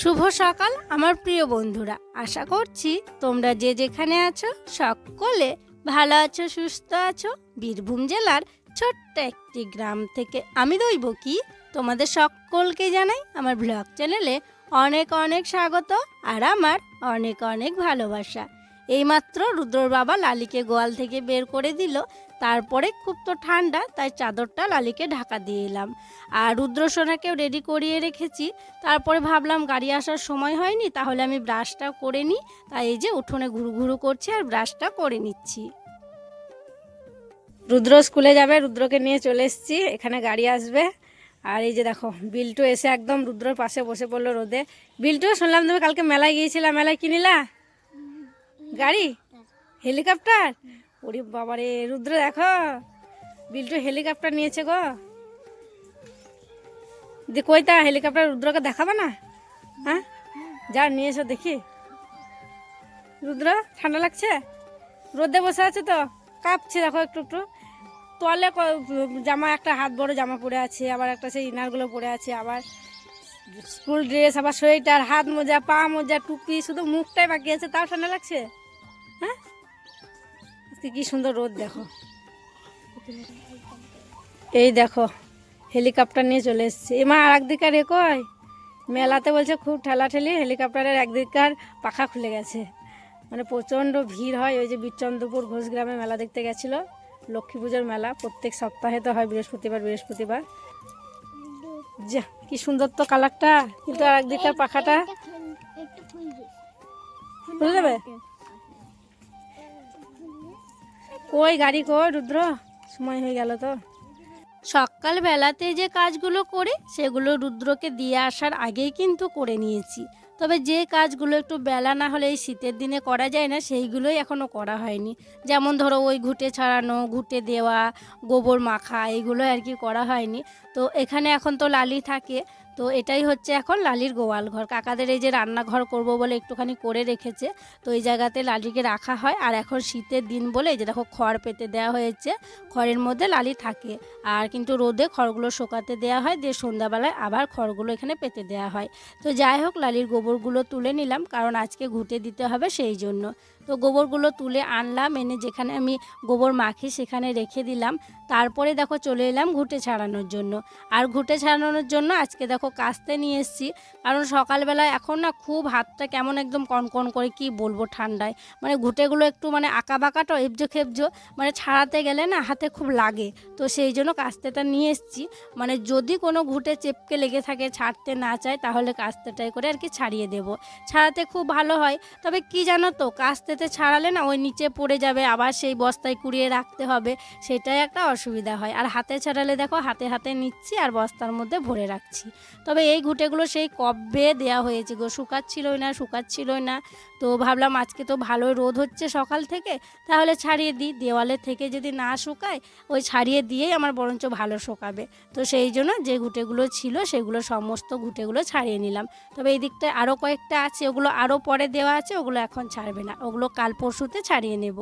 শুভ সকাল আমার প্রিয় বন্ধুরা, আশা করছি তোমরা যে যেখানে আছো সকলে ভালো আছো, সুস্থ আছো। বীরভূম জেলার ছোট্ট একটি গ্রাম থেকে আমি দৈবকী তোমাদের সকলকে জানাই আমার ব্লগ চ্যানেলে অনেক অনেক স্বাগত আর আমার অনেক অনেক ভালোবাসা। এইমাত্র রুদ্রর বাবা লালিকে গোয়াল থেকে বের করে দিল, তারপরে খুব তো ঠান্ডা, তাই চাদরটা লালিকে ঢাকা দিয়ে এলাম। আর রুদ্রসোনাকেও রেডি করিয়ে রেখেছি। তারপরে ভাবলাম গাড়ি আসার সময় হয়নি, তাহলে আমি ব্রাশটা করে নিই। তাই এই যে উঠোনে ঘুরু ঘুরু করছি আর ব্রাশটা করে নিচ্ছি। রুদ্র স্কুলে যাবে, রুদ্রকে নিয়ে চলে এসেছি, এখানে গাড়ি আসবে। আর এই যে দেখো বিল্টু এসে একদম রুদ্রর পাশে বসে পড়লো রোদে। বিল্টু, শুনলাম তুমি কালকে মেলায় গিয়েছিলা, মেলায় কি নিলা? গাড়ি? হেলিকপ্টার? ওরে বাবারে রুদ্র, দেখো বিল্টু হেলিকপ্টার নিয়েছে গো। কইতা হেলিকপ্টার রুদ্রকে দেখাবে না? হ্যাঁ যা নিয়ে এসো দেখি। রুদ্র ঠান্ডা লাগছে, রোদে বসে আছে তো কাঁপছে, দেখো একটু একটু। তোয়ালে জামা, একটা হাত বড় জামা পরে আছে, আবার একটা সেই ইনারগুলো পরে আছে, আবার স্কুল ড্রেস, আবার সোয়েটার, হাত মোজা, পা মোজা, টুপি, শুধু মুখটাই বাকি আছে, তাও ঠান্ডা লাগছে। হ্যাঁ কি সুন্দর রোদ দেখো। এই দেখো হেলিকপ্টার নিয়ে চলে এসছে। এমা আর একদিকার কয় মেলাতে বলছে খুব ঠেলাঠেলি, হেলিকপ্টারের একদিককার পাখা খুলে গেছে, মানে প্রচণ্ড ভিড় হয়। ওই যে বীরচন্দ্রপুর ঘোষগ্রামে মেলা দেখতে গেছিলো, লক্ষ্মী পুজোর মেলা, প্রত্যেক সপ্তাহে তো হয় বৃহস্পতিবার। যা কি সুন্দর তো কালারটা, কিন্তু আর একদিককার পাখাটা খুলে যাবে। কই গাড়ি কই রুদ্র, সময় হয়ে গেল তো। সকালবেলাতে যে কাজগুলো করি সেগুলো রুদ্রকে দিয়ে আসার আগেই কিন্তু করে নিয়েছি। তবে যে কাজগুলো একটু বেলা না হলে এই শীতের দিনে করা যায় না, সেইগুলোই এখনও করা হয়নি। যেমন ধরো ওই ঘুঁটে ছাড়ানো, ঘুঁটে দেওয়া, গোবর মাখা, এইগুলো আর কি করা হয়নি। তো এখানে এখন তো লালি থাকে, তো এটাই হচ্ছে এখন লালির গোয়াল ঘর। কাকাদের এই যে রান্নাঘর করব বলে একটুখানি করে রেখেছে, তো এই জায়গাতে লালিকে রাখা হয়। আর এখন শীতের দিন বলে এই যে দেখো খড় পেতে দেওয়া হয়েছে, খড়ের মধ্যে লালি থাকে। আর কিন্তু রোদে খড়গুলো শুকাতে দেওয়া হয়, দিয়ে সন্ধ্যাবেলায় আবার খড়গুলো এখানে পেতে দেওয়া হয়। তো যাই হোক লালির গোবরগুলো তুলে নিলাম, কারণ আজকে ঘুঁটে দিতে হবে সেই জন্য। তো গোবরগুলো তুলে আনলাম, এনে যেখানে আমি গোবর মাখি সেখানে রেখে দিলাম। তারপরে দেখো চলে এলাম ঘুঁটে ছাড়ানোর জন্য। আর ঘুঁটে ছাড়ানোর জন্য আজকে দেখো কাস্তে নিয়ে এসেছি, কারণ সকালবেলায় এখন না খুব হাতটা কেমন একদম কনকন করে, কি বলবো ঠান্ডায়, মানে ঘুঁটেগুলো একটু মানে আঁকা বাঁকাটো এবজো খেবজো, মানে ছাড়াতে গেলে না হাতে খুব লাগে। তো সেই জন্য কাস্তেটা নিয়ে এসেছি, মানে যদি কোনো ঘুঁটে চেপকে লেগে থাকে, ছাড়তে না চায়, তাহলে কাস্তেটাই করে আর কি ছাড়িয়ে দেব। ছাড়াতে খুব ভালো হয়। তবে কি জানো তো, কাস্তেতে ছাড়ালে না ওই নিচে পড়ে যাবে, আবার সেই বস্তায় কুড়িয়ে রাখতে হবে, সেটাই একটা অসুবিধা হয়। আর হাতে ছাড়ালে দেখো হাতে হাতে নিচ্ছি আর বস্তার মধ্যে ভরে রাখছি। তবে এই ঘুঁটেগুলো সেই কবে দেয়া হয়েছে গো, শুকাচ্ছিলই না। তো ভাবলাম আজকে তো ভালোই রোদ হচ্ছে সকাল থেকে, তাহলে ছাড়িয়ে দিই, দেওয়ালের থেকে যদি না শুকায় ওই ছাড়িয়ে দিয়েই আমার বরঞ্চ ভালো শোকাবে। তো সেই জন্য যে ঘুঁটেগুলো ছিল সেগুলো সমস্ত ঘুঁটেগুলো ছাড়িয়ে নিলাম। তবে এই দিকটায় আরও কয়েকটা আছে, ওগুলো আরও পরে দেওয়া আছে, ওগুলো এখন ছাড়বে না, ওগুলো কাল পরশুতে ছাড়িয়ে নেব।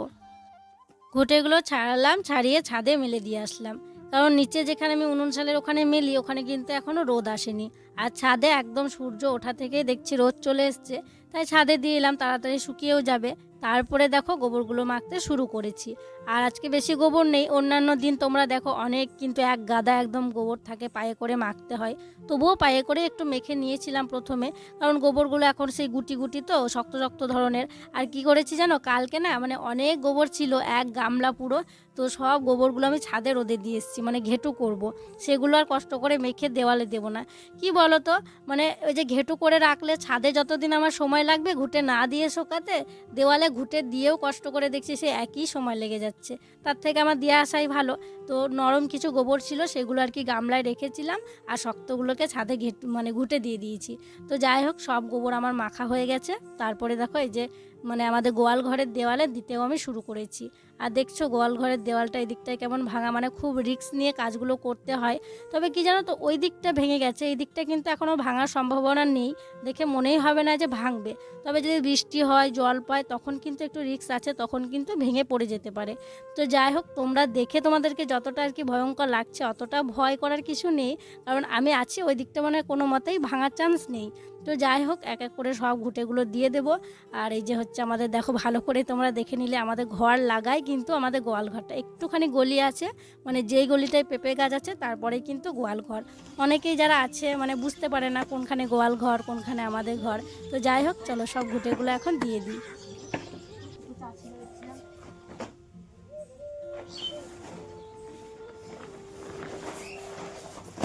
ঘুঁটেগুলো ছাড়ালাম, ছাড়িয়ে ছাদে মেলে দিয়ে আসলাম, কারণ নিচে যেখানে আমি উনুন শালের ওখানে মেলি, ওখানে কিন্তু এখনও রোদ আসেনি। আর ছাদে একদম সূর্য ওঠা থেকেই দেখছি রোদ চলে এসছে, তাই ছাদে দিয়ে এলাম, তাড়াতাড়ি শুকিয়েও যাবে। তারপরে দেখো গোবরগুলো মাখতে শুরু করেছি। আর আজকে বেশি গোবর নেই, অন্যান্য দিন তোমরা দেখো অনেক, কিন্তু এক গাদা একদম গোবর থাকে, পায়ে করে মাখতে হয়। তবুও পায়ে করে একটু মেখে নিয়েছিলাম প্রথমে, কারণ গোবরগুলো এখন সেই গুটি গুটি তো শক্ত শক্ত ধরনের। আর কি করেছি জানো, কালকে না মানে অনেক গোবর ছিল, এক গামলা পুরো। তো সব গোবরগুলো আমি ছাদে রোদে দিয়ে এসেছি, মানে ঘেটু করব, সেগুলো আর কষ্ট করে মেখে দেওয়ালে দেবো না। কি বলো তো, মানে ওই যে ঘেটু করে রাখলে ছাদে যতদিন আমার সময় লাগবে ঘুঁটে না দিয়ে শোকাতে, দেওয়ালে ঘুঁটে দিয়েও কষ্ট করে দেখছি সে একই সময় লেগে যাচ্ছে। তার থেকে আমার দিয়ে আসাই ভালো। তো নরম কিছু গোবর ছিল সেগুলো আর কি গামলায় রেখেছিলাম, আর শক্তগুলোকে ছাদে মানে ঘুঁটে দিয়ে দিয়েছি। তো যাই হোক সব গোবর আমার মাখা হয়ে গেছে। তারপরে দেখো এই যে মানে আমাদের গোয়াল ঘরের দেওয়ালে দিতেও আমি শুরু করেছি। আর দেখছো গোয়াল ঘরের দেওয়ালটা এই দিকটায় কেমন ভাঙা, মানে খুব রিস্ক নিয়ে কাজগুলো করতে হয়। তবে কি জানো তো, ওই দিকটা ভেঙে গেছে, এই দিকটা কিন্তু এখনও ভাঙার সম্ভাবনা নেই, দেখে মনেই হবে না যে ভাঙবে। তবে যদি বৃষ্টি হয়, জল পায়, তখন কিন্তু একটু রিস্ক আছে, তখন কিন্তু ভেঙে পড়ে যেতে পারে। তো যাই হোক তোমরা দেখে তোমাদেরকে যতটা আর কি ভয়ঙ্কর লাগছে, অতটা ভয় করার কিছু নেই, কারণ আমি আছি ওই দিকটা, মানে কোনো মতেই ভাঙার চান্স নেই। তো যাই হোক এক এক করে সব ঘুঁটেগুলো দিয়ে দেবো। আর এই যে হচ্ছে আমাদের দেখো ভালো করে তোমরা দেখে নিলে আমাদের ঘর লাগাই কিন্তু আমাদের গোয়াল ঘরটা একটুখানি গলি আছে, মানে যেই গলিটায় পেঁপে গাছ আছে তারপরেই কিন্তু গোয়াল ঘর। অনেকেই যারা আছে মানে বুঝতে পারে না কোনখানে গোয়াল ঘর কোনখানে আমাদের ঘর। তো যাই হোক চলো সব ঘুঁটেগুলো এখন দিয়ে দিই।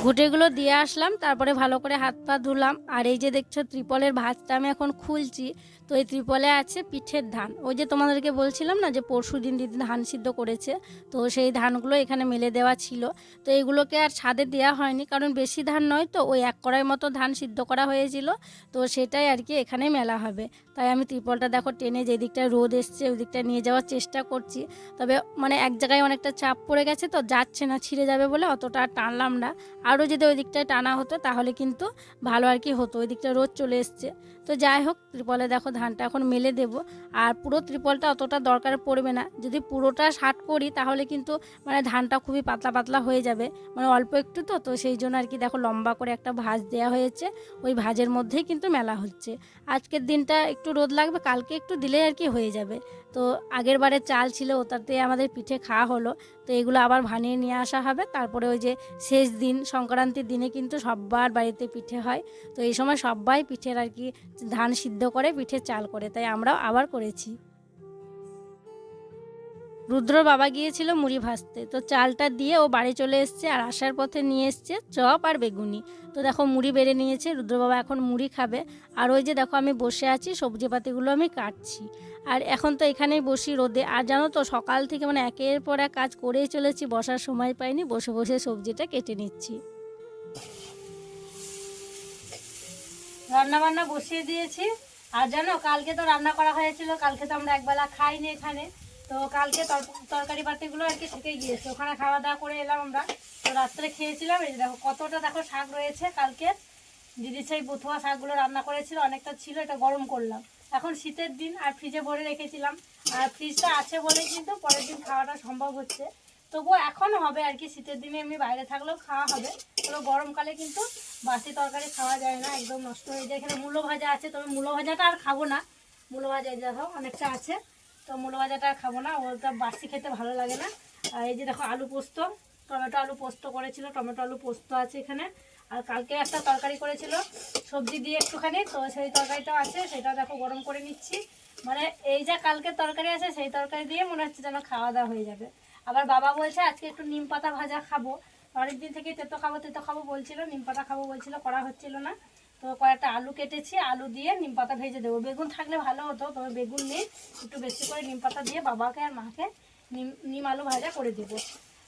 ঘুঁটেগুলো দিয়ে আসলাম, তারপরে ভালো করে হাত পা ধুলাম। আর এই যে দেখছো ত্রিপলের ভাতটা আমি এখন খুলছি। তো এই ত্রিপলে আছে পিঠের ধান, ওই যে তোমাদেরকে বলছিলাম না যে পরশু দিন দিদি ধান সিদ্ধ করেছে, তো সেই ধানগুলো এখানে মেলে দেওয়া ছিল। তো এইগুলোকে আর ছাদে দেওয়া হয়নি, কারণ বেশি ধান নয় তো, ওই 1 কড়াই মতো ধান সিদ্ধ করা হয়েছিল, তো সেটাই আর কি এখানে মেলা হবে। তাই আমি ত্রিপলটা দেখো টেনে যে দিকটা রোদ এসছে ওই দিকটা নিয়ে যাওয়ার চেষ্টা করছি। তবে মানে এক জায়গায় অনেকটা চাপ পড়ে গেছে তো যাচ্ছে না, ছিঁড়ে যাবে বলে অতটা টানলাম না। আরও যদি ওই দিকটায় টানা হতো তাহলে কিন্তু ভালো আর কি হতো, ওই দিকটা রোদ চলে এসছে। তো যাই হোক ত্রিপলে দেখো ধানটা এখন মেলে দেব। আর পুরো ত্রিপলটা অতটা দরকার পড়বে না, যদি পুরোটা শার্ট করি তাহলে কিন্তু মানে ধানটা খুবই পাতলা পাতলা হয়ে যাবে, মানে অল্প একটু তো, তো সেই জন্য আর কি দেখো লম্বা করে একটা ভাঁজ দেওয়া হয়েছে, ওই ভাঁজের মধ্যেই কিন্তু মেলা হচ্ছে। আজকের দিনটা একটু রোদ লাগবে, কালকে একটু দিলেই আর কি হয়ে যাবে। তো আগের বারে চাল ছিল ওটাতে আমাদের পিঠে খাওয়া হলো, তো এগুলো আবার ভানিয়ে নিয়ে আসা হবে। তারপরে ওই যে শেষ দিন সংক্রান্তির দিনে কিন্তু সবার বাড়িতে পিঠে হয়, তো এই সময় সবাই পিঠের আর কি ধান সিদ্ধ করে পিঠের চাল করে, তাই আমরাও আবার করেছি। রুদ্রর বাবা গিয়েছিল মুড়ি ভাজতে, তো চালটা দিয়ে ও বাড়ি চলে এসছে, আর আসার পথে নিয়ে এসছে চপ আর বেগুনি। তো দেখো মুড়ি বেড়ে নিয়েছে, রুদ্র বাবা এখন মুড়ি খাবে। আর ওই যে দেখো আমি বসে আছি, সবজিপাতিগুলো আমি কাটছি। আর এখন তো এখানেই বসি রোদে, আর জানো তো সকাল থেকে মানে একের পর এক কাজ করেই চলেছি, বসার সময় পাইনি, বসে বসে সবজিটা কেটে নিচ্ছি। রান্নাবান্না বসিয়ে দিয়েছি। আর জানো কালকে তো রান্না করা হয়েছিল, কালকে তো আমরা একবেলা খাইনি এখানে, তো কালকে তরকারি পাতিগুলো আর কি থেকে গিয়েছে, ওখানে খাওয়া দাওয়া করে এলাম আমরা। তো রাত্রে খেয়েছিলাম, এই দেখো কতটা দেখো শাক রয়েছে কালকে, দিদি সেই বথুয়া শাকগুলো রান্না করেছিল, অনেকটা ছিল, এটা গরম করলাম। এখন শীতের দিন আর ফ্রিজে ভরে রেখেছিলাম, আর ফ্রিজটা আছে বলেই কিন্তু পরের দিন খাওয়াটা সম্ভব হচ্ছে। তবুও এখন হবে আর কি, শীতের দিনে এমনি বাইরে থাকলেও খাওয়া হবে, তবে গরমকালে কিন্তু বাসি তরকারি খাওয়া যায় না, একদম নষ্ট হয়ে যায়। এখানে মূলো ভাজা আছে, তবে মূলো ভাজাটা আর খাবো না, মূলো ভাজা এই দেখো অনেকটা আছে, তো মূলো ভাজাটা আর খাবো না, ওটা বাসি খেতে ভালো লাগে না। আর এই যে দেখো আলু পোস্ত, টমেটো আলু পোস্ত করেছিল, টমেটো আলু পোস্ত আছে এখানে। আর কালকে একটা তরকারি করেছিল সবজি দিয়ে একটুখানি, তো সেই তরকারিটাও আছে, সেটা দেখো গরম করে নিচ্ছি। মানে এই যে কালকে তরকারি আছে সেই তরকারি দিয়ে মনে হচ্ছে যেন খাওয়া দাওয়া হয়ে যাবে। আবার বাবা বলছে আজকে একটু নিম পাতা ভাজা খাবো, অনেকদিন থেকে তেতো খাবো বলছিল, নিম পাতা খাবো বলছিল, করা হচ্ছিল না। তো কয়েকটা আলু কেটেছি, আলু দিয়ে নিম পাতা ভেজে দেবো, বেগুন থাকলে ভালো হতো, তবে বেগুন নেই, একটু বেশি করে নিম পাতা দিয়ে বাবাকে আর মাকে নিম আলু ভাজা করে দেবো।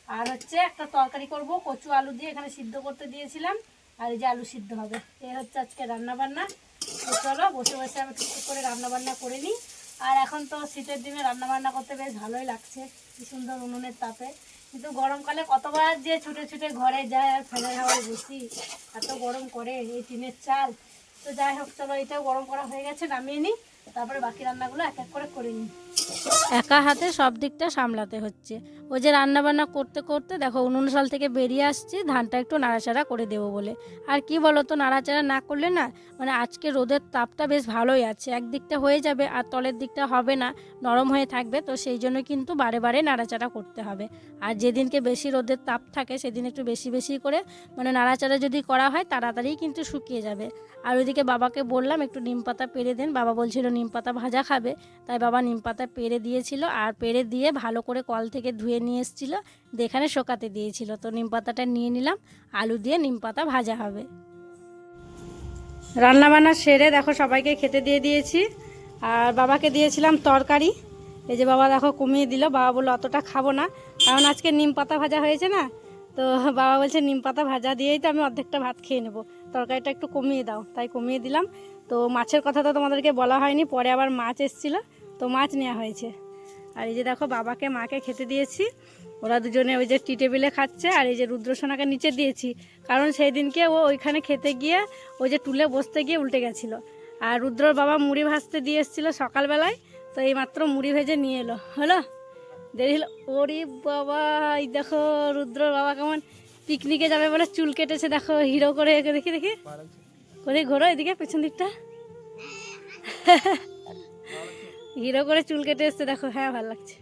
আর হচ্ছে একটা তরকারি করব কচু আলু দিয়ে, এখানে সিদ্ধ করতে দিয়েছিলাম, আর এই যে আলু সিদ্ধ হবে, এই হচ্ছে আজকে রান্নাবান্না। তো চলো বসে বসে আমি টুকটুক করে রান্নাবান্না করে নিই। আর এখন তো শীতের দিনে রান্নাবান্না করতে বেশ ভালোই লাগছে, কি সুন্দর উনুনের তাপে। কিন্তু গরমকালে কতবার যে ছুটে ছুটে ঘরে যায় আর ফ্যানের হাওয়ায় বসি, এত গরম করে এই টিনের চাল। তো যাই হোক চলো, এটাও গরম করা হয়ে গেছে, নামিয়ে নিই, তারপরে বাকি রান্নাগুলো এক এক করে নিই। একা হাতে সব দিকটা সামলাতে হচ্ছে। ওই যে রান্নাবান্না করতে করতে দেখো উনুন শাল থেকে বেরিয়ে আসছি ধানটা একটু নাড়াচাড়া করে দেবো বলে। আর কি বলো তো, নাড়াচাড়া না করলে না মানে আজকে রোদের তাপটা বেশ ভালোই আছে, একদিকটা হয়ে যাবে আর তলের দিকটা হবে না, নরম হয়ে থাকবে, তো সেই জন্য কিন্তু বারে বারে নাড়াচাড়া করতে হবে। আর যেদিনকে বেশি রোদের তাপ থাকে সেদিন একটু বেশি বেশি করে মানে নাড়াচাড়া যদি করা হয় তাড়াতাড়ি কিন্তু শুকিয়ে যাবে। আর ওইদিকে বাবাকে বললাম একটু নিম পাতা পেরে দেন, বাবা বলছিল নিম পাতা ভাজা খাবে, তাই বাবা নিম পাতা পেরে দিয়েছিল, আর পেরে দিয়ে ভালো করে কল থেকে ধুয়ে নিয়ে এসেছিলো, এখানে শোকাতে দিয়েছিল। তো নিম পাতাটা নিয়ে নিলাম, আলু দিয়ে নিম পাতা ভাজা হবে। রান্নাবান্না সেরে দেখো সবাইকে খেতে দিয়ে দিয়েছি, আর বাবাকে দিয়েছিলাম তরকারি, এই যে বাবা দেখো কমিয়ে দিল, বাবা বললো অতটা খাবো না, কারণ আজকে নিম পাতা ভাজা হয়েছে না, তো বাবা বলছে নিম পাতা ভাজা দিয়েই তো আমি অর্ধেকটা ভাত খেয়ে নেবো, তরকারিটা একটু কমিয়ে দাও, তাই কমিয়ে দিলাম। তো মাছের কথা তো তোমাদেরকে বলা হয়নি, পরে আবার মাছ এসেছিলো, তো মাছ নেওয়া হয়েছে। আর এই যে দেখো বাবাকে মাকে খেতে দিয়েছি, ওরা দুজনে ওই যে টি টেবিলে খাচ্ছে, আর এই যে রুদ্রসোনাকে নিচে দিয়েছি, কারণ সেই দিনকে ও ওইখানে খেতে গিয়ে ওই যে টুলে বসতে গিয়ে উল্টে গেছিলো। আর রুদ্রর বাবা মুড়ি ভাজতে দিয়ে এসেছিলো সকালবেলায়, তো এইমাত্র মুড়ি ভেজে নিয়ে এলো, হলো দেরি হলো। ওরে বাবা, এই দেখো রুদ্রর বাবা কেমন পিকনিকে যাবে বলে চুল কেটেছে, দেখো হিরো করে, দেখি দেখি করে ঘোরো এদিকে পেছন দিকটা। হিরো করে চুল কেটে এসছে দেখো, হ্যাঁ ভালো লাগছে।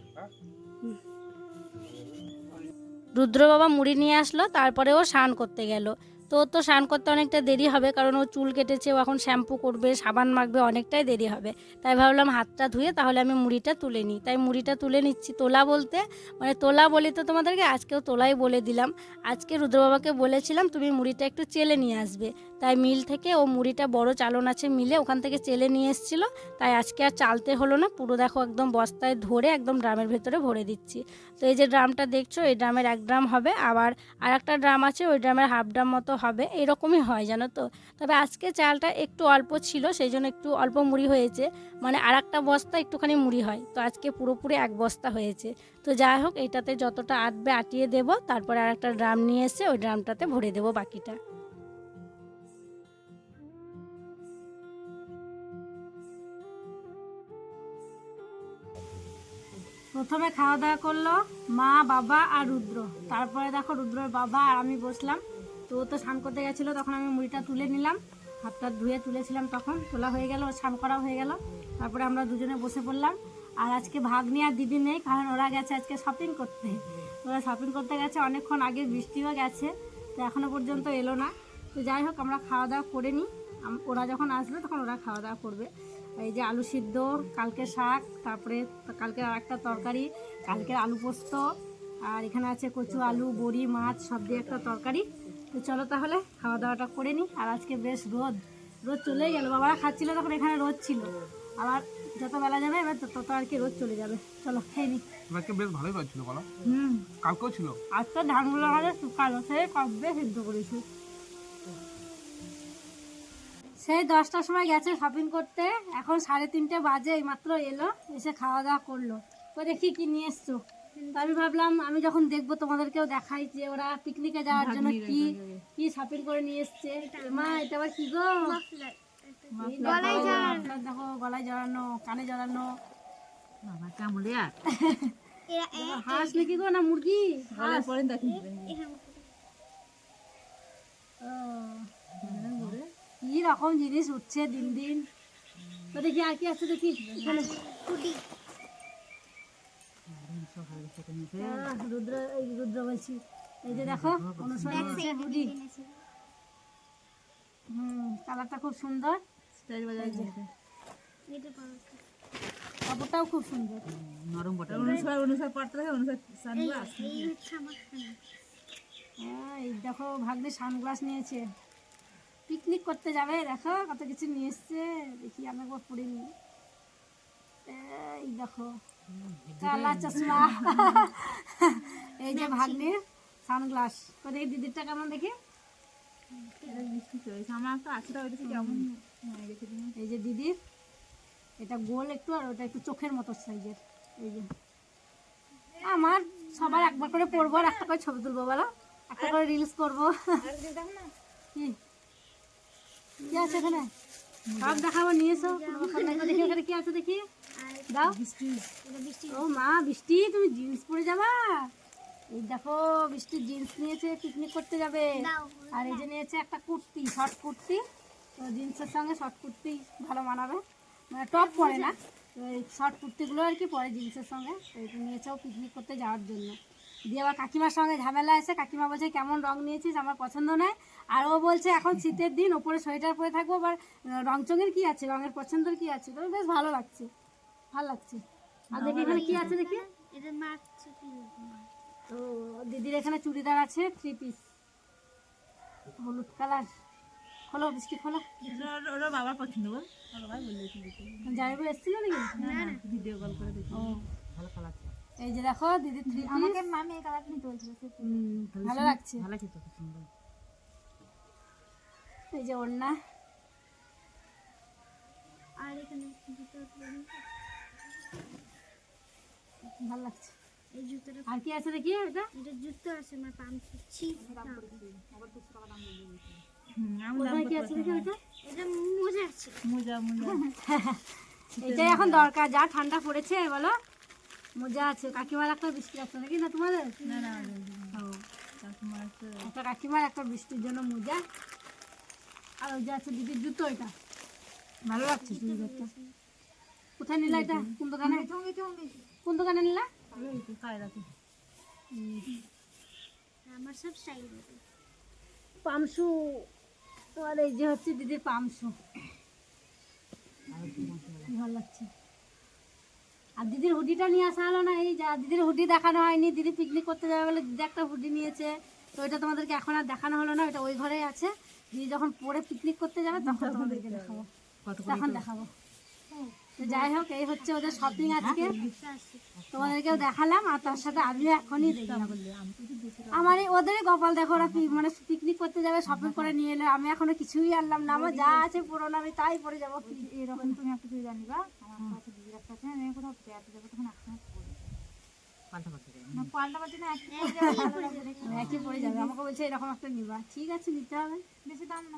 রুদ্র বাবা মুড়ি নিয়ে আসলো, তারপরে ও স্নান করতে গেল। তো ওর তো স্নান করতে অনেকটা দেরি হবে, কারণ ও চুল কেটেছে, ও এখন শ্যাম্পু করবে, সাবান মাখবে, অনেকটাই দেরি হবে। তাই ভাবলাম হাতটা ধুয়ে তাহলে আমি মুড়িটা তুলে নিই। তাই মুড়িটা তুলে নিচ্ছি। তোলা বলতে মানে তোলা বলি তো তোমাদেরকে, আজকেও তোলাই বলে দিলাম। আজকে রুদ্র বাবাকে বলেছিলাম তুমি মুড়িটা একটু চেলে নিয়ে আসবে, তাই মিল থেকে ও মুড়িটা বড় চালন আছে মিলে, ওখান থেকে চেলে নিয়ে এসেছিলো। তাই আজকে আর চালতে হলো না, পুরো দেখো একদম বস্তায় ধরে একদম ড্রামের ভেতরে ভরে দিচ্ছি। তো এই যে ড্রামটা দেখছো, এই ড্রামের 1 ড্রাম হবে, আবার আর একটা ড্রাম আছে ওই ড্রামের হাফ ড্রাম মতো হবে, এরকমই হয় জানো তো। তবে আজকে চালটা একটু অল্প ছিল, সেই জন্য একটু অল্প মুড়ি হয়েছে, মানে আর একটা বস্তা একটুখানি মুড়ি হয়, তো আজকে পুরোপুরি 1 বস্তা হয়েছে। তো যাই হোক, এইটাতে যতটা আটবে আটিয়ে দেবো, তারপরে আর একটা ড্রাম নিয়ে এসে ওই ড্রামটাতে ভরে দেবো বাকিটা। প্রথমে খাওয়া দাওয়া করলো মা, বাবা আর রুদ্র। তারপরে দেখো রুদ্রর বাবা আর আমি বসলাম। তো ও তো স্নান করতে গেছিলো, তখন আমি মুড়িটা তুলে নিলাম, হাতটা ধুয়ে তুলেছিলাম, তখন তোলা হয়ে গেল, স্নান করা হয়ে গেল। তারপরে আমরা দুজনে বসে পড়লাম। আর আজকে ভাগ্নি আর দিদি নেই, কারণ ওরা গেছে আজকে শপিং করতে। ওরা শপিং করতে গেছে, অনেকক্ষণ আগে বৃষ্টিও গেছে, তো এখনও পর্যন্ত এলো না। তো যাই হোক, আমরা খাওয়া দাওয়া করে নিই, ওরা যখন আসবে তখন ওরা খাওয়া দাওয়া করবে। এই যে আলু সিদ্ধ, কালকে শাক, তারপরে কালকে আর একটা তরকারি, কালকে আলু পোস্ত, আর এখানে আছে কচু আলু, বড়ি, মাছ সব দিয়ে একটা তরকারি। তো চলো তাহলে খাওয়া দাওয়াটা করে নিই। আর আজকে বেশ রোদ চলেই গেল, বাবারা খাচ্ছিল তখন এখানে রোদ ছিল, আবার যত বেলা যাবে এবার তত আর কি রোদ চলে যাবে। চলো খেয়ে নিই। আজকে বেশ ভালোই রোদ ছিল বলো। কালকেও ছিল। আজকে ধানগুলো আমাদের শুকালো, সেই কবে সিদ্ধ করেছি। সেই 10টার সময় গেছে শপিং করতে, এখন 3:30 বাজে, এইমাত্র এলো, এসে খাওয়া দাওয়া করলো। তো দেখি কি নিয়ে এসছো। তো আমি ভাবলাম আমি যখন দেখবো তোমাদেরকেও দেখাই যে ওরা পিকনিকে যাওয়ার জন্য কি কি শপিং করে নিয়ে এসছে। মা এটা আবার কি গো? দেখো গলায় জড়ানো, কানে জড়ানো। হাঁস নাকি গো, না মুরগি? কি রকম জিনিস উঠছে দিন দিন। তো দেখি আর কি আছে, দেখি রুদ্র বলছি, এই যে দেখো কালারটা খুব সুন্দর, কাপড়টাও খুব সুন্দর, নরম বটে। এই দেখো ভাগ্নে সানগ্লাস নিয়েছে, পিকনিক করতে যাবে, দেখো কত কিছু নিয়ে এসছে। দেখি আমি একবার পড়িনি, এই দেখো কালা চশমা। এই যে ভাগ্নের সানগ্লাস। তো দেখি দিদিরটা কেমন, দেখি এই যে দিদির এটা গোল একটু, আর ওটা একটু চোখের মতো সাইজের। এই যে আমার সবার একবার করে পরবো, আর একটা করে ছবি তুলবো, বলো একটা করে রিলস করবো। কি কি আছে এখানে সব দেখাবো, নিয়ে এসো। দেখি এখানে কি আছে, দেখি দাও। ও মা, বৃষ্টি তুমি জিন্স পরে যাবা? এই দেখো বৃষ্টি জিন্স নিয়েছে, পিকনিক করতে যাবে। আর এই যে নিয়েছে একটা কুর্তি, শর্ট কুর্তি, তো জিন্সের সঙ্গে শর্ট কুর্তি ভালো মানাবে, মানে টপ পরে না, তো এই শর্ট কুর্তিগুলো আর কি পরে জিন্সের সঙ্গে। তো এটা নিয়েছেও পিকনিক করতে যাওয়ার জন্য। দিয়ে আবার কাকিমার সঙ্গে ঝামেলা আছে, কাকিমা বলছে কেমন রং নিয়েছিস, আমার পছন্দ নয়। আর ও বলছে এখন শীতের দিন, ওপরে সোয়েটার পরে থাকবো, আবার রং চঙের কী আছে, রঙের পছন্দের কী আছে। তো বেশ ভালো লাগছে, ভালো লাগছে। আর দেখি এখানে কি আছে, দেখি তো দিদির এখানে চুড়িদার আছে 3 পিস, হলুদ কালার। খোলো বৃষ্টি, খোলো। ওরা বাবার পছন্দ, যাইবো এসেছিল নাকি? ভিডিও কল করে দেখি। ও ভালো কালার। এই যে দেখো দিদি 3 পিস, আমাকে মামি এই কালারটা নিতে বলছিল, ভালো লাগছে। ভালো লাগছে তো, খুব সুন্দর। এই যে ওড়না, আর এখানে জুতো, ভালো লাগছে। এই জুতোটা, আর কি আছে দেখি, এটা এটা জুতো আছে, আমার পাম ছি, কোথায় কি আছে দেখি, এটা এটা মোজা আছে, মোজা এটা এখন দরকার, যা ঠান্ডা পড়েছে বলো, মজা আছে। কাকিমার একটা বৃষ্টি আছে নাকি, না তোমাদের? না ও একটা কাকিমার একটা বৃষ্টির জন্য মোজা। আর আর ওই যে আছে দিদির জুতো, এটা ভালো লাগছে চুড়িদারটা। কোথায় নিলা এটা? কোন দোকানে? কোন দোকানে নিলা? কায়রাতে। আমার সব স্টাইল পামসু। আর এই যে হচ্ছে দিদির পামসু, ভালো লাগছে। আর দিদির হুডিটা নিয়ে আসা হলো না, এই যা দিদির হুডি দেখানো হয়নি। দিদি পিকনিক করতে যাবে বলে দিদি একটা হুডি নিয়েছে, তো ওইটা তোমাদেরকে এখন আর দেখানো হলো না, ওটা ওই ঘরেই আছে। দিদি যখন পরে পিকনিক করতে যাবে তখন তোমাদেরকে দেখাবো, তখন দেখাবো। তো যাই হোক, এই হচ্ছে ওদের শপিং আজকে, তোমাদেরকেও দেখালাম আর তার সাথে আমিও এখনই দেখলাম। আমার ওদেরই কপাল দেখো, ওরা মানে পিকনিক করতে যাবে শপিং করে নিয়ে এলো, আমি এখনো কিছুই আনলাম না। আমার যা আছে পুরোনো, আমি তাই পরে যাবো। এরকম তুমি একটা চুড়িদার নিবা, আমার কাছে দিদির একটা আছে, আমি কোথাও বেড়াতে যাবো তখন একসঙ্গে পরে পাল্টাপাল্টি না, পাল্টাপাল্টি না, একই পরে যাবে। আমাকে বলছে এরকম একটা নিবা, ঠিক আছে নিতে হবে, বেশি দাম না।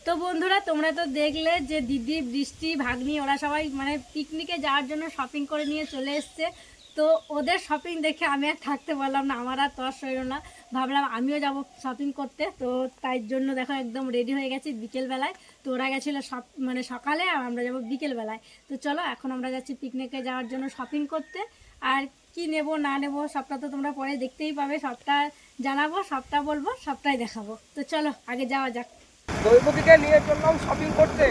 তো বন্ধুরা তোমরা তো দেখলে যে দিদি, বৃষ্টি, ভাগ্নি ওরা সবাই মানে পিকনিকে যাওয়ার জন্য শপিং করে নিয়ে চলে এসছে। তো ওদের শপিং দেখে আমি আর থাকতে পারলাম না, আমার আর তর সইল না, ভাবলাম আমিও যাব শপিং করতে। তো তাই জন্য দেখো একদম রেডি হয়ে গেছি বিকেলবেলায়। তো ওরা গেছিলো মানে সকালে, আর আমরা যাবো বিকেলবেলায়। তো চলো এখন আমরা যাচ্ছি পিকনিকে যাওয়ার জন্য শপিং করতে। আর কি নেব না নেব সবটা তো তোমরা পরে দেখতেই পাবে, সবটা জানাবো, সবটা বলবো, সবটাই দেখাবো। তো চলো আগে যাওয়া যাক। দৈবকীকে নিয়ে চললাম শপিং করতে,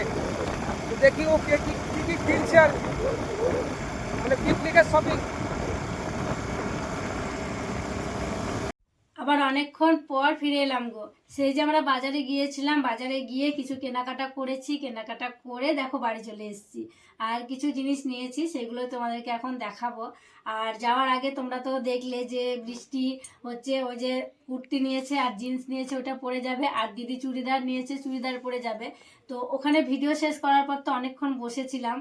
তো দেখি ও কে কি কি কিনছে আর মানে পিকনিকের শপিং। আবার অনেকক্ষণ পর ফিরে এলাম গো। সেই যে আমরা বাজারে গিয়েছিলাম, বাজারে গিয়ে কিছু কেনাকাটা করেছি, কেনাকাটা করে দেখো বাড়ি চলে এসেছি। আর কিছু জিনিস নিয়েছি, সেগুলো তোমাদেরকে এখন দেখাবো। আর যাওয়ার আগে তোমরা তো দেখলে যে বৃষ্টি হচ্ছে ওই যে কুর্তি নিয়েছে আর জিন্স নিয়েছে, ওটা পরে যাবে। আর দিদি চুড়িদার নিয়েছে, চুড়িদার পরে যাবে। তো ওখানে ভিডিও শেষ করার পর তো অনেকক্ষণ বসেছিলাম,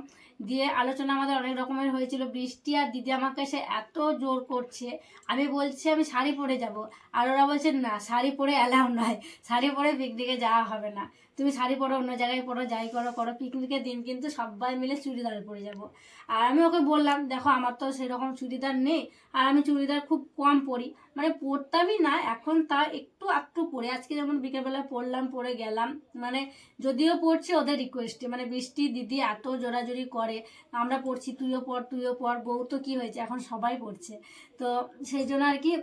দিয়ে আলোচনা আমাদের অনেক রকমের হয়েছিল। বৃষ্টি আর দিদি আমাকে সে এত জোর করছে, আমি বলছি আমি শাড়ি পরে যাব, আর ওরা বলছে না শাড়ি পরে অ্যালাউ নয়, শাড়ি পরে পিকনিকে যাওয়া হবে না, তুমি শাড়ি পরো, অন্য জায়গায় পরো, যাই করো করো, পিকনিকের দিন কিন্তু সবাই মিলে চুড়িদার পরে যাব। আর আমি ওকে বললাম দেখো আমার তো সেরকম চুড়িদার নেই, আর আমি চুড়িদার খুব কম পরি, মানে পরতামই না এখন, তা একটু পরে, আজকে যেমন বিকেলবেলায় পরলাম, পরে গেলাম, মানে যদিও পড়ছে ওদের রিকোয়েস্টে, মানে বৃষ্টি দিদি এত জোরাজোরি করে, আমরা পড়ছি তুইও পর, বউ তো কী হয়েছে এখন সবাই পড়ছে। তো সেই জন্য আর কি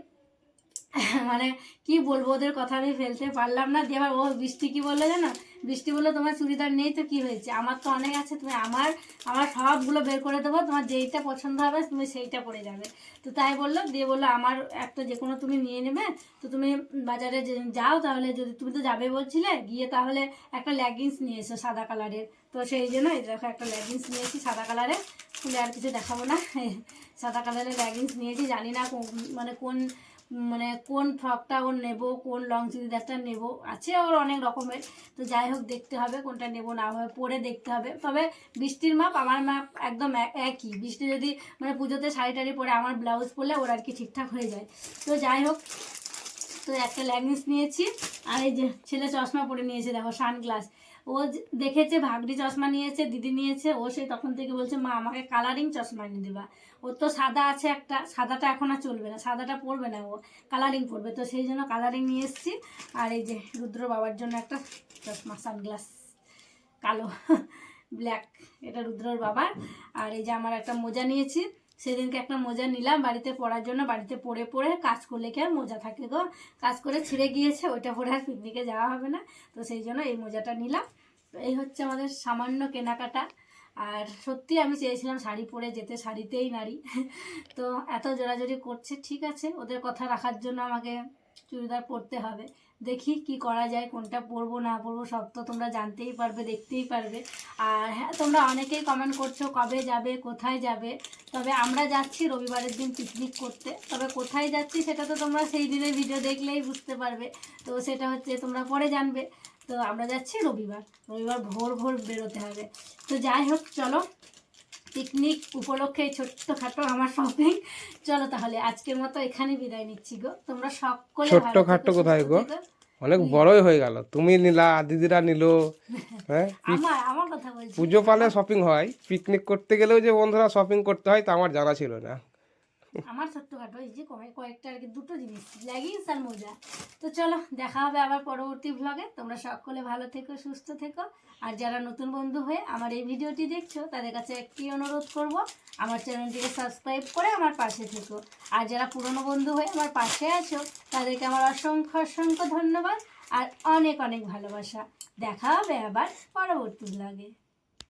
মানে কি বলবো, ওদের কথা আমি ফেলতে পারলাম না। দিয়ে আবার ও বৃষ্টি কি বললো জানো, বৃষ্টি বললো তোমার চুড়িদার নেই তো কি হয়েছে, আমার তো অনেক আছে, তুমি আমার সবগুলো বের করে দেবো, তোমার যেইটা পছন্দ হবে তুমি সেইটা পরে যাবে। তো তাই বললো, দিয়ে বললো আমার একটা যে কোনো তুমি নিয়ে নেবে, তো তুমি বাজারে যাও তাহলে, যদি তুমি তো যাবে বলছিলে, গিয়ে তাহলে একটা লেগিংস নিয়ে এসো সাদা কালারের। তো সেই জন্য এই দেখো একটা লেগিংস নিয়েছি সাদা কালারের, খুলে আর কিছু দেখাবো না, সাদা কালারের লেগিংস নিয়েছি। জানি না মানে কোন ফ্রকটা ওর নেবো, কোন লং চুড়িদারটা নেবো, আছে ওর অনেক রকমের। তো যাই হোক দেখতে হবে কোনটা নেবো না হবে, পরে দেখতে হবে। তবে বৃষ্টির মাপ আমার মাপ একদম একই, বৃষ্টি যদি মানে পুজোতে শাড়ি টাড়ি পরে আমার ব্লাউজ পরলে ওর আর কি ঠিকঠাক হয়ে যায়। তো যাই হোক, তো একটা লেগিংস নিয়েছি। আর এই যে ছেলে চশমা পরে নিয়েছে দেখো, সানগ্লাস। ও দেখেছে ভাগ্নি চশমা নিয়েছে, দিদি নিয়েছে, ও সেই তখন থেকে বলছে মা আমাকে কালারিং চশমা এনে দেবা। ওর তো সাদা আছে একটা, সাদাটা এখন আর চলবে না, সাদাটা পরবে না, ও কালারিং পরবে। তো সেই জন্য কালারিং নিয়ে এসেছি। আর এই যে রুদ্র বাবার জন্য একটা চশমা, সানগ্লাস কালো ব্ল্যাক, এটা রুদ্রর বাবার। আর এই যে আমার একটা মোজা নিয়েছি, সেদিনকে একটা মোজা নিলাম বাড়িতে পরার জন্য, বাড়িতে পরে কাজ করলে কি আর মোজা থাকে গো, কাজ করে ছিঁড়ে গিয়েছে, ওইটা পরে আর পিকনিকে যাওয়া হবে না, তো সেই জন্য এই মোজাটা নিলাম। তো এই হচ্ছে আমাদের সামান্য কেনাকাটা। আর সত্যি আমি চেয়েছিলাম শাড়ি পরে যেতে, শাড়িতেই নারী, তো এত জোরাজোরি করছে, ঠিক আছে ওদের কথা রাখার জন্য আমাকে চুড়িদার পরতে হবে। দেখি কি করা যায়, কোনটা পরবো না পরবো সব তো তোমরা জানতেই পারবে, দেখতেই পারবে। আর হ্যাঁ, তোমরা অনেকেই কমেন্ট করছো কবে যাবে, কোথায় যাবে। তবে আমরা যাচ্ছি রবিবারের দিন পিকনিক করতে, তবে কোথায় যাচ্ছি সেটা তো তোমরা সেই দিনের ভিডিও দেখলেই বুঝতে পারবে, তো সেটা হচ্ছে তোমরা পরে জানবে। তো আমরা যাচ্ছি রবিবার ভোর বেরোতে হবে। তো যাই হোক চলো, পিকনিক উপলক্ষে ছোট্টখাটো আমার শপিং। চলো তাহলে আজকের মতো এখানে বিদায় নিচ্ছি গো, তোমরা সকলে ছোট্টখাটো কোথায় গো, অনেক বড়ই হয়ে গেল, তুমি নিলা, দিদিরা নিল, হ্যাঁ আমার কথা বলছি। পুজো পালে শপিং হয়, পিকনিক করতে গেলেও যে বন্ধুরা শপিং করতে হয় তা আমার জানা ছিল না। আমার ছোট্টখাটো এই যে কয়েকটা আর কি, দুটো জিনিস, লেগিংস আর মোজা। তো চলো দেখা হবে আবার পরবর্তী ভ্লগে। তোমরা সকলে ভালো থেকো, সুস্থ থেকো। আর যারা নতুন বন্ধু হয়ে আমার এই ভিডিওটি দেখছো তাদের কাছে একটি অনুরোধ করব, আমার চ্যানেলটিকে সাবস্ক্রাইব করে আমার পাশে থেকো। আর যারা পুরনো বন্ধু হয়ে আমার পাশে আছো তাদেরকে আমার অসংখ্য অসংখ্য ধন্যবাদ আর অনেক অনেক ভালোবাসা। দেখা হবে আবার পরবর্তী ভ্লগে।